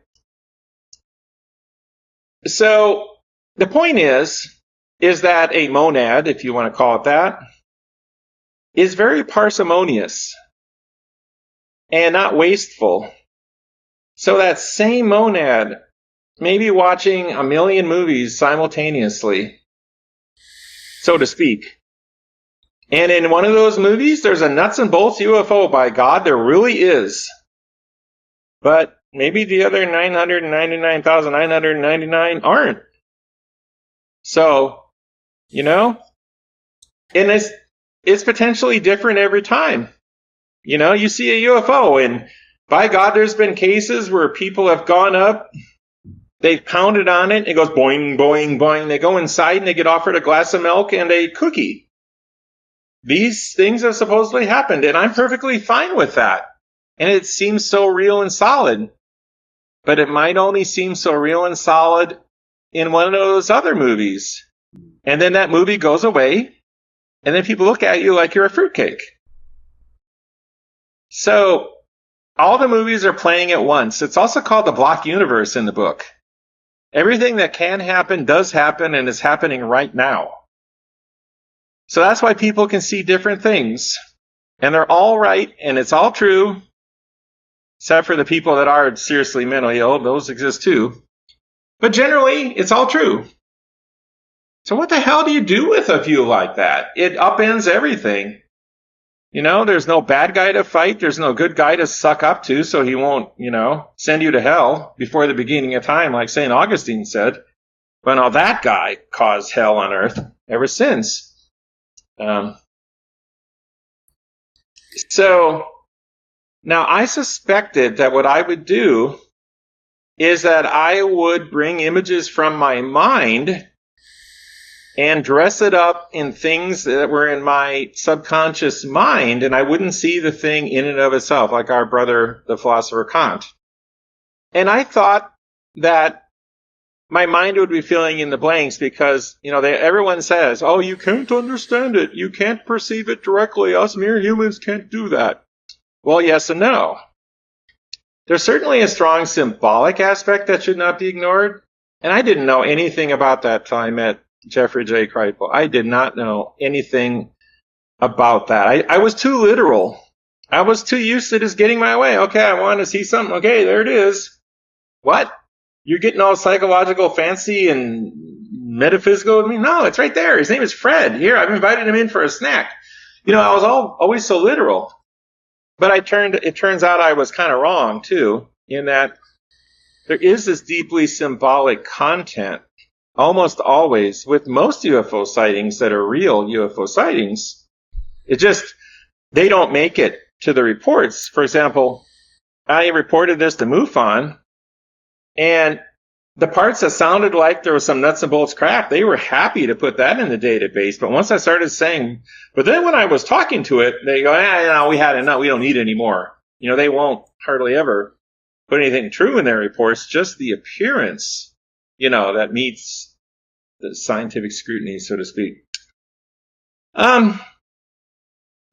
S3: So the point is that a monad, if you want to call it that, is very parsimonious and not wasteful. So that same monad may be watching a million movies simultaneously, so to speak. And in one of those movies, there's a nuts and bolts UFO. By God, there really is. But maybe the other 999,999 aren't. So, and it's potentially different every time. You see a UFO, and by God, there's been cases where people have gone up, they've pounded on it, it goes boing, boing, boing. They go inside and they get offered a glass of milk and a cookie. These things have supposedly happened, and I'm perfectly fine with that. And it seems so real and solid. But it might only seem so real and solid in one of those other movies. And then that movie goes away, and then people look at you like you're a fruitcake. So all the movies are playing at once. It's also called the block universe in the book. Everything that can happen does happen, and is happening right now. So that's why people can see different things. And they're all right, and it's all true. Except for the people that are seriously mentally ill. Those exist too. But generally, it's all true. So what the hell do you do with a view like that? It upends everything. There's no bad guy to fight. There's no good guy to suck up to, so he won't, send you to hell before the beginning of time, like St. Augustine said. But now that guy caused hell on earth ever since. So now I suspected that what I would do is that I would bring images from my mind and dress it up in things that were in my subconscious mind, and I wouldn't see the thing in and of itself, like our brother, the philosopher Kant. And I thought that my mind would be filling in the blanks because, everyone says, oh, you can't understand it. You can't perceive it directly. Us mere humans can't do that. Well, yes and no. There's certainly a strong symbolic aspect that should not be ignored. And I didn't know anything about that till I met Jeffrey J. Kreipel. I did not know anything about that. I was too literal. I was too used to just getting my way. Okay, I want to see something. Okay, there it is. What? You're getting all psychological, fancy, and metaphysical with me? No, it's right there. His name is Fred. Here, I've invited him in for a snack. I was always so literal. But it turns out I was kind of wrong, too, in that there is this deeply symbolic content, almost always, with most UFO sightings that are real UFO sightings. They don't make it to the reports. For example, I reported this to MUFON, and the parts that sounded like there was some nuts and bolts crap, they were happy to put that in the database. But once I started saying, but then when I was talking to it, they go, no, we had enough. We don't need any more. They won't hardly ever put anything true in their reports, just the appearance, that meets the scientific scrutiny, so to speak. But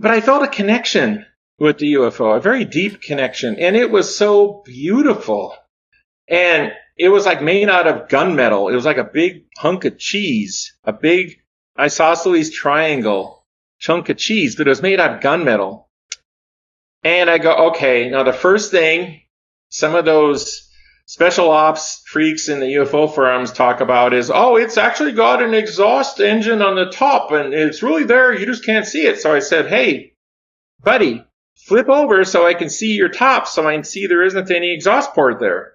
S3: I felt a connection with the UFO, a very deep connection, and it was so beautiful. And it was like made out of gunmetal. It was like a big hunk of cheese, a big isosceles triangle chunk of cheese, but it was made out of gunmetal. And I go, okay, now the first thing some of those special ops freaks in the UFO forums talk about is, oh, it's actually got an exhaust engine on the top, and it's really there, you just can't see it. So I said, hey, buddy, flip over so I can see your top, so I can see there isn't any exhaust port there.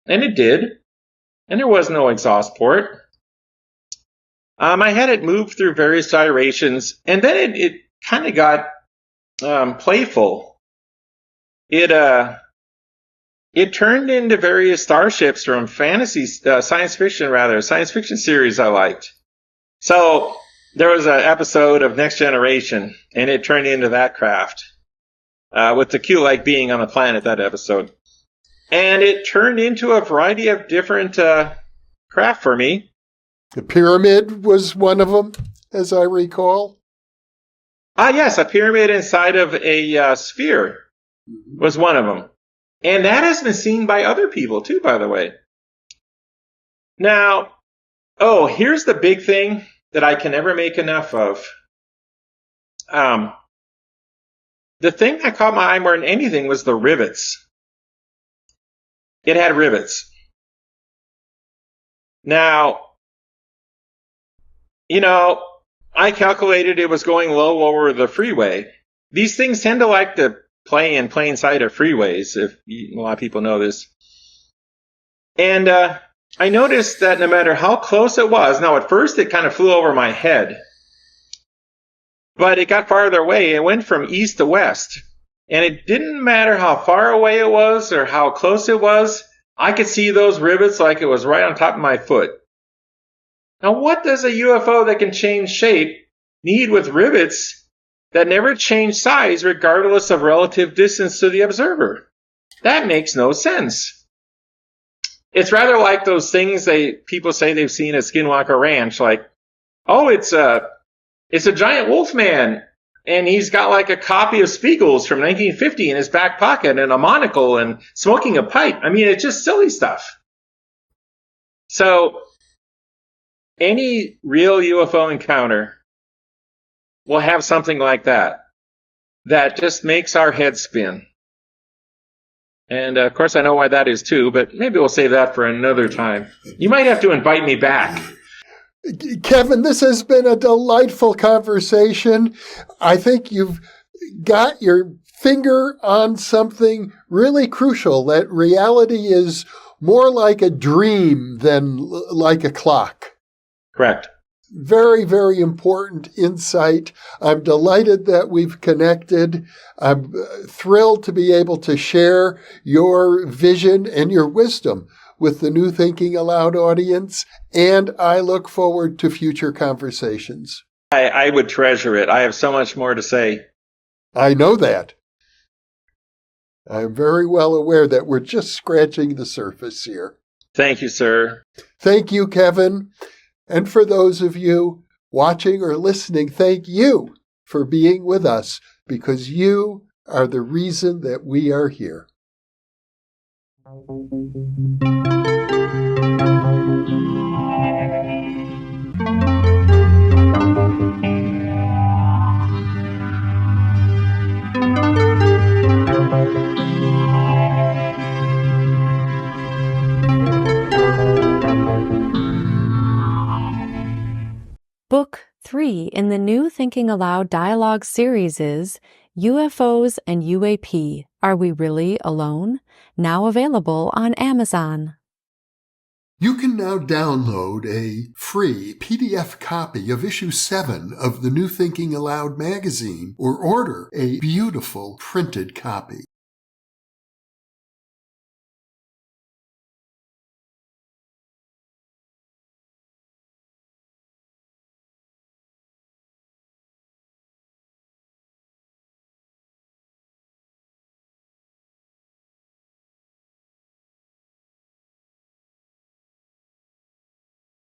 S3: And it did. And there was no exhaust port. I had it move through various gyrations, and then it kind of got playful. It turned into various starships from science fiction series I liked. So, there was an episode of Next Generation, and it turned into that craft, with the Q-like being on the planet, that episode. And it turned into a variety of different craft for me.
S1: The pyramid was one of them, as I recall.
S3: Yes, a pyramid inside of a sphere was one of them. And that has been seen by other people, too, by the way. Now, here's the big thing that I can never make enough of. The thing that caught my eye more than anything was the rivets. It had rivets. Now, I calculated it was going low over the freeway. These things tend to like to play in plain sight of freeways, a lot of people know this. And I noticed that no matter how close it was, now at first it kind of flew over my head, but it got farther away. It went from east to west. And it didn't matter how far away it was or how close it was, I could see those rivets like it was right on top of my foot. Now, what does a UFO that can change shape need with rivets that never change size regardless of relative distance to the observer? That makes no sense. It's rather like those things people say they've seen at Skinwalker Ranch, like, it's a giant wolf man, and he's got like a copy of Spiegel's from 1950 in his back pocket and a monocle and smoking a pipe. I mean, it's just silly stuff. So, any real UFO encounter will have something like that just makes our head spin. And of course I know why that is too, but maybe we'll save that for another time. You might have to invite me back.
S1: Kevin, this has been a delightful conversation. I think you've got your finger on something really crucial, that reality is more like a dream than like a clock.
S3: Correct.
S1: Very, very important insight. I'm delighted that we've connected. I'm thrilled to be able to share your vision and your wisdom with the New Thinking Aloud audience, and I look forward to future conversations.
S3: I would treasure it. I have so much more to say.
S1: I know that. I'm very well aware that we're just scratching the surface here.
S3: Thank you, sir.
S1: Thank you, Kevin. And for those of you watching or listening, thank you for being with us, because you are the reason that we are here.
S4: Book 3 in the New Thinking Aloud dialogue series is UFOs and UAP, Are We Really Alone? Now available on Amazon.
S1: You can now download a free PDF copy of issue 7 of the New Thinking Aloud magazine, or order a beautiful printed copy.